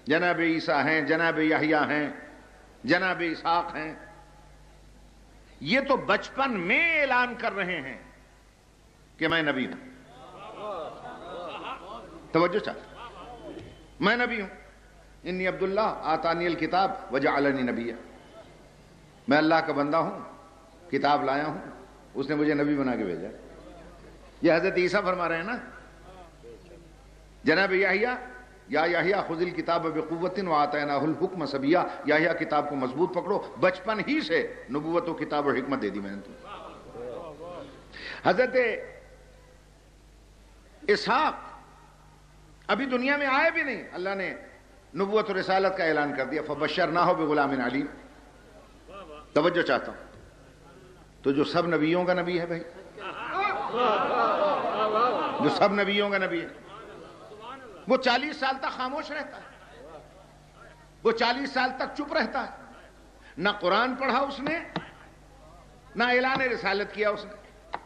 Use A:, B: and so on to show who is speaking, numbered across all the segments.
A: جناب عیسیٰ ہیں، جناب یحییٰ ہیں، جناب اسحاق ہیں، یہ تو بچپن میں اعلان کر رہے ہیں کہ میں نبی ہوں. توجہ چاہتا، میں نبی ہوں. انی عبداللہ آتانی الکتاب وجعلنی نبیہ، میں اللہ کا بندہ ہوں، کتاب لایا ہوں، اس نے مجھے نبی بنا کے بھیجا. یہ حضرت عیسیٰ فرما رہے ہیں نا. جناب یحییٰ، یا یحییٰ خذ الکتاب بقوۃ وآتیناہ الحکم صبیہ، یحییٰ کتاب کو مضبوط پکڑو، بچپن ہی سے نبوت و کتاب و حکمت دے دی میں نے تمہیں. حضرت اسحاق ابھی دنیا میں آئے بھی نہیں، اللہ نے نبوت و رسالت کا اعلان کر دیا. فبشرناہ بغلام علیم. توجہ چاہتا ہوں، تو جو سب نبیوں کا نبی ہے بھائی، جو سب نبیوں کا نبی ہے، وہ 40 سال تک خاموش رہتا ہے، وہ 40 سال تک چپ رہتا ہے، نہ قرآن پڑھا اس نے، نہ اعلان رسالت کیا اس نے.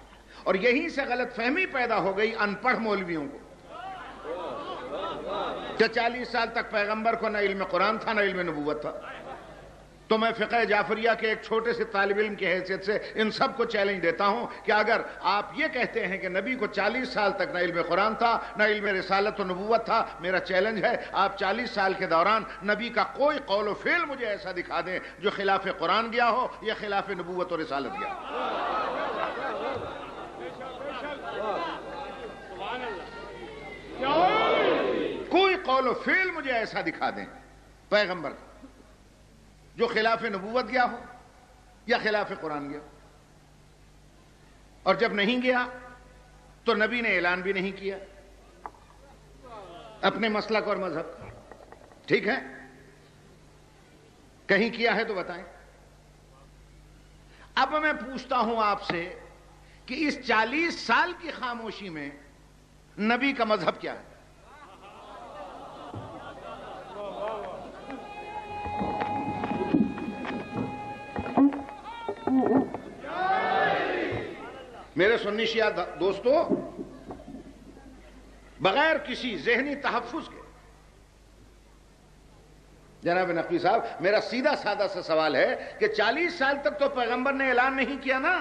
A: اور یہیں سے غلط فہمی پیدا ہو گئی ان پڑھ مولویوں کو کہ 40 سال تک پیغمبر کو نہ علم قرآن تھا نہ علم نبوت تھا. تو میں فقہ جعفریہ کے ایک چھوٹے سے طالب علم کی حیثیت سے ان سب کو چیلنج دیتا ہوں کہ اگر آپ یہ کہتے ہیں کہ نبی کو 40 سال تک نہ علم قرآن تھا نہ علم رسالت و نبوت تھا، میرا چیلنج ہے آپ 40 سال کے دوران نبی کا کوئی قول و فعل مجھے ایسا دکھا دیں جو خلاف قرآن گیا ہو یا خلاف نبوت و رسالت گیا ہو. کوئی قول و فعل مجھے ایسا دکھا دیں پیغمبر کا جو خلاف نبوت گیا ہو یا خلاف قرآن گیا ہو. اور جب نہیں گیا تو نبی نے اعلان بھی نہیں کیا اپنے مسلک اور مذہب کا. ٹھیک ہے، کہیں کیا ہے تو بتائیں. اب میں پوچھتا ہوں آپ سے کہ اس 40 سال کی خاموشی میں نبی کا مذہب کیا ہے؟ میرے سنی شیعہ دوستو، بغیر کسی ذہنی تحفظ کے، جناب نقوی صاحب، میرا سیدھا سادہ سا سوال ہے کہ 40 سال تک تو پیغمبر نے اعلان نہیں کیا نا.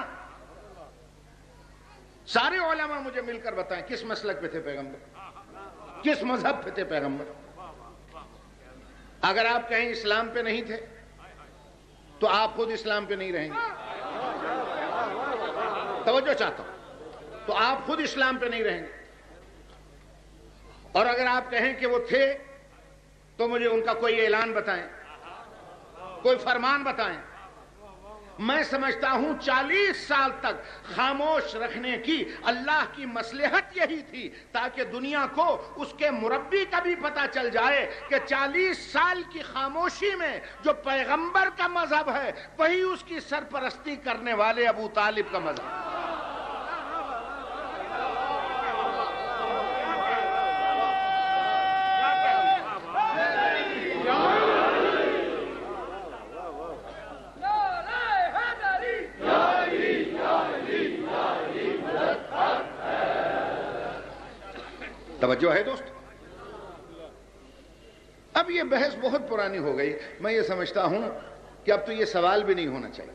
A: سارے علماء مجھے مل کر بتائیں کس مسلک پہ تھے پیغمبر، کس مذہب پہ تھے پیغمبر. اگر آپ کہیں اسلام پہ نہیں تھے تو آپ خود اسلام پہ نہیں رہیں گے. توجہ چاہتا ہوں، تو آپ خود اسلام پہ نہیں رہیں گے. اور اگر آپ کہیں کہ وہ تھے تو مجھے ان کا کوئی اعلان بتائیں، کوئی فرمان بتائیں. میں سمجھتا ہوں 40 سال تک خاموش رکھنے کی اللہ کی مصلحت یہی تھی تاکہ دنیا کو اس کے مربی کا بھی پتہ چل جائے کہ 40 سال کی خاموشی میں جو پیغمبر کا مذہب ہے وہی اس کی سرپرستی کرنے والے ابو طالب کا مذہب ہے. توجہ ہے دوست. اب یہ بحث بہت پرانی ہو گئی. میں یہ سمجھتا ہوں کہ اب تو یہ سوال بھی نہیں ہونا چاہیے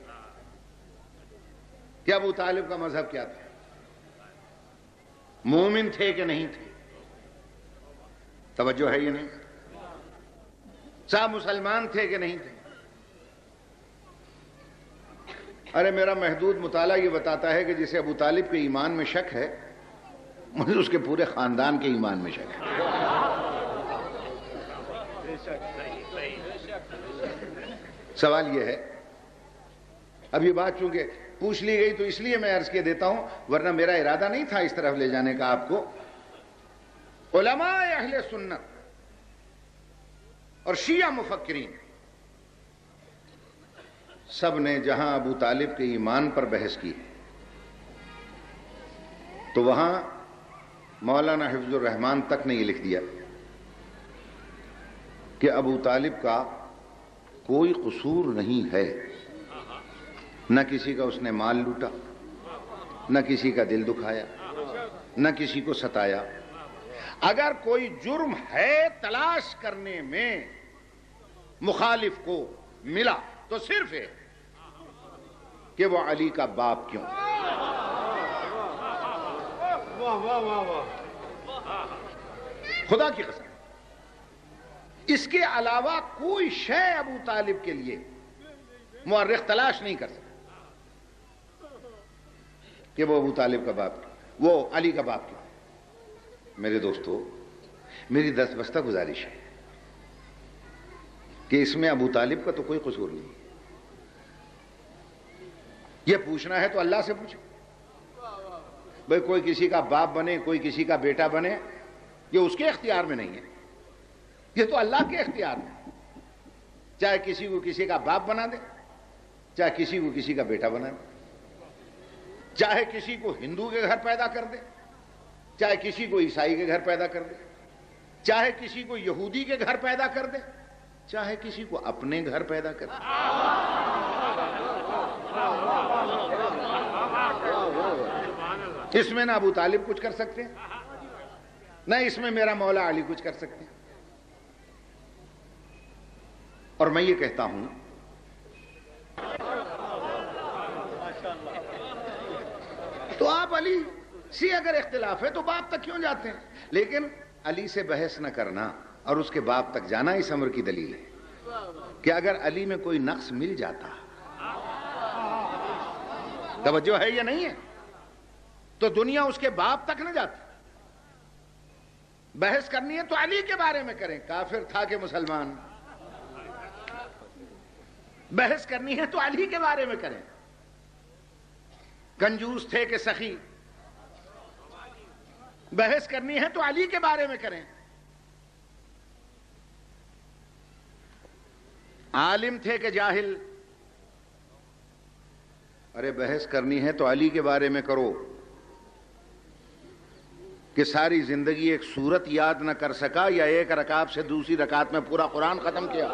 A: کہ ابو طالب کا مذہب کیا تھا، مومن تھے کہ نہیں تھے. توجہ ہے یہ نہیں؟ صاحب مسلمان تھے کہ نہیں تھے؟ ارے میرا محدود مطالعہ یہ بتاتا ہے کہ جسے ابو طالب کے ایمان میں شک ہے مجھے اس کے پورے خاندان کے ایمان میں شک ہے. سوال یہ ہے، اب یہ بات چونکہ پوچھ لی گئی تو اس لیے میں عرض کے دیتا ہوں، ورنہ میرا ارادہ نہیں تھا اس طرف لے جانے کا آپ کو. علماء اہل سنت اور شیعہ مفکرین سب نے جہاں ابو طالب کے ایمان پر بحث کی تو وہاں مولانا حفظ الرحمان تک نے یہ لکھ دیا کہ ابو طالب کا کوئی قصور نہیں ہے. نہ کسی کا اس نے مال لوٹا، نہ کسی کا دل دکھایا، نہ کسی کو ستایا. اگر کوئی جرم ہے تلاش کرنے میں مخالف کو ملا تو صرف ہے کہ وہ علی کا باپ کیوں. خدا کی قسم اس کے علاوہ کوئی شے ابو طالب کے لیے مورخ تلاش نہیں کر سکتا کہ وہ ابو طالب کا باپ کیوں، وہ علی کا باپ کیوں. میرے دوستو، میری دستبستہ گزارش ہے کہ اس میں ابو طالب کا تو کوئی قصور نہیں. یہ پوچھنا ہے تو اللہ سے پوچھو. بھئی کوئی کسی کا باپ بنے، کوئی کسی کا بیٹا بنے، یہ اس کے اختیار میں نہیں ہے، یہ تو اللہ کے اختیار میں. چاہے کسی کو کسی کا باپ بنا دے، چاہے کسی کو کسی کا بیٹا بنا دے، چاہے کسی کو ہندو کے گھر پیدا کر دے، چاہے کسی کو عیسائی کے گھر پیدا کر دے، چاہے کسی کو یہودی کے گھر پیدا کر دے، چاہے کسی کو اپنے گھر پیدا کر دے. اس میں نہ ابو طالب کچھ کر سکتے ہیں، نہ اس میں میرا مولا علی کچھ کر سکتے ہیں. اور میں یہ کہتا ہوں تو آپ علی سے اگر اختلاف ہے تو باپ تک کیوں جاتے ہیں؟ لیکن علی سے بحث نہ کرنا اور اس کے باپ تک جانا اس امر کی دلیل ہے کہ اگر علی میں کوئی نقص مل جاتا، توجہ ہے یا نہیں ہے، تو دنیا اس کے باپ تک نہ جاتی. بحث کرنی ہے تو علی کے بارے میں کریں، کافر تھا کہ مسلمان. بحث کرنی ہے تو علی کے بارے میں کریں، کنجوس تھے کہ سخی. بحث کرنی ہے تو علی کے بارے میں کریں. عالم تھے کہ جاہل، ارے بحث کرنی ہے تو علی کے بارے میں کرو کہ ساری زندگی ایک سورت یاد نہ کر سکا یا ایک رکعت سے دوسری رکعت میں پورا قرآن ختم کیا.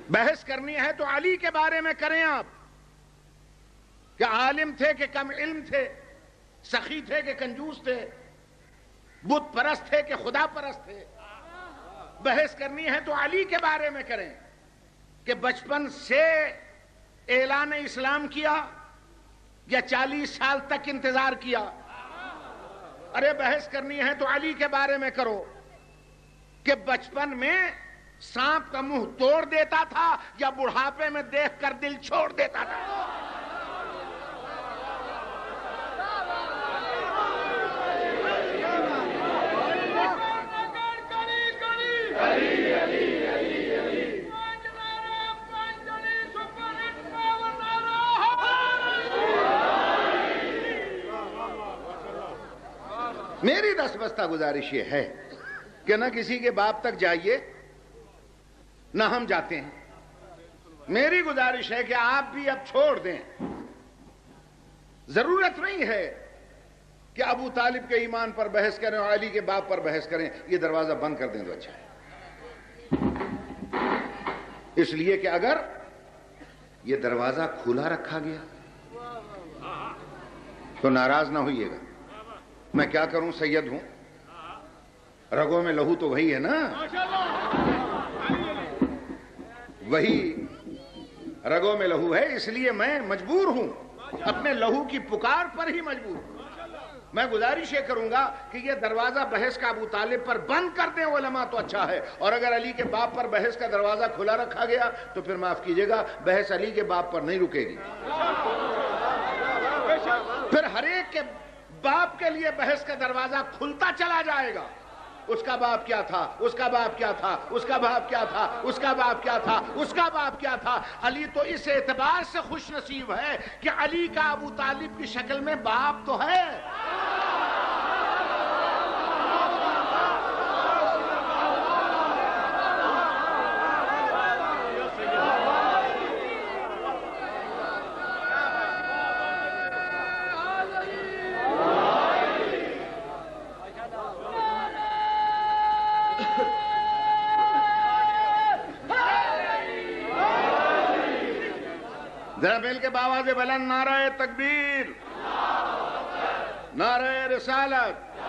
A: بحث کرنی ہے تو علی کے بارے میں کریں آپ کہ عالم تھے کہ کم علم تھے، سخی تھے کہ کنجوس تھے، بت پرست تھے کہ خدا پرست تھے. بحث کرنی ہے تو علی کے بارے میں کریں کہ بچپن سے اعلان اسلام کیا یا 40 سال تک انتظار کیا. ارے بحث کرنی ہے تو علی کے بارے میں کرو کہ بچپن میں سانپ کا منہ توڑ دیتا تھا یا بڑھاپے میں دیکھ کر دل چھوڑ دیتا تھا. میری دستبستہ گزارش یہ ہے کہ نہ کسی کے باپ تک جائیے نہ ہم جاتے ہیں. میری گزارش ہے کہ آپ بھی اب چھوڑ دیں. ضرورت نہیں ہے کہ ابو طالب کے ایمان پر بحث کریں اور علی کے باپ پر بحث کریں. یہ دروازہ بند کر دیں تو اچھا ہے، اس لیے کہ اگر یہ دروازہ کھلا رکھا گیا تو ناراض نہ ہوئیے گا. میں کیا کروں، سید ہوں، رگوں میں لہو تو وہی ہے نا، وہی رگوں میں لہو ہے، اس لیے میں مجبور ہوں، اپنے لہو کی پکار پر ہی مجبور ہوں. میں گزارش یہ کروں گا کہ یہ دروازہ بحث کا ابو طالب پر بند کر دیں علماء تو اچھا ہے، اور اگر علی کے باپ پر بحث کا دروازہ کھلا رکھا گیا تو پھر معاف کیجئے گا، بحث علی کے باپ پر نہیں رکے گی. پھر ہر ایک کے باپ کے لیے بحث کا دروازہ کھلتا چلا جائے گا. اس کا باپ کیا تھا، اس کا باپ کیا تھا، اس کا باپ کیا تھا، اس کا باپ کیا تھا، اس کا باپ کیا تھا. علی تو اس اعتبار سے خوش نصیب ہے کہ علی کا ابو طالب کی شکل میں باپ تو ہے. ذرا مل کے باواز بلند نعرہ تکبیر، نعرہ رسالت،